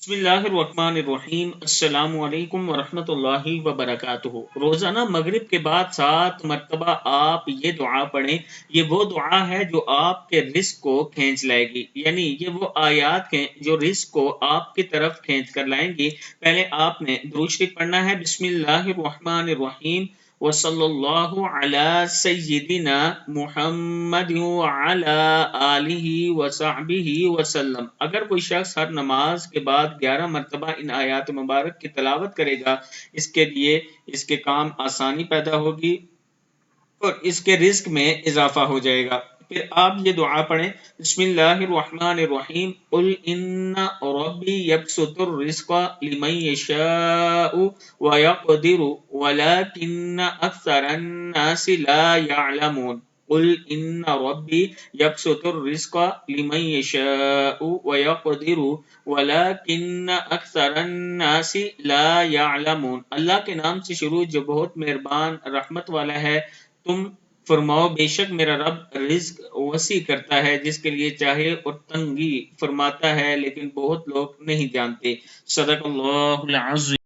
بسم اللہ الرحمن الرحیم، السلام علیکم ورحمۃ اللہ وبرکاتہ۔ روزانہ مغرب کے بعد 7 مرتبہ آپ یہ دعا پڑھیں۔ یہ وہ دعا ہے جو آپ کے رزق کو کھینچ لائے گی، یعنی یہ وہ آیات ہیں جو رزق کو آپ کی طرف کھینچ کر لائیں گی۔ پہلے آپ نے درود شریف پڑھنا ہے، بسم اللہ الرحمن الرحیم وصلی اللہ علی سیدنا محمد وعلی آلہ وصحبہ وسلم۔ اگر کوئی شخص ہر نماز کے بعد 11 مرتبہ ان آیات مبارک کی تلاوت کرے گا، اس کے لیے اس کے کام آسانی پیدا ہوگی اور اس کے رزق میں اضافہ ہو جائے گا۔ پھر آپ یہ دعا پڑھیں، بسم اللہ الرحمن الرحیم قل ان ربی یبسط الرزق لمن یشاء ویقدر ولکن اکثر الناس لا یعلمون۔ قل ان ربی یبسط الرزق لمن یشاء ویقدر ولکن اکثر الناس لا یعلمون۔ اللہ کے نام سے شروع جو بہت مہربان رحمت والا ہے۔ تم فرماؤ بے شک میرا رب رزق وسیع کرتا ہے جس کے لیے چاہے اور تنگی فرماتا ہے، لیکن بہت لوگ نہیں جانتے۔ صدق اللہ العظیم۔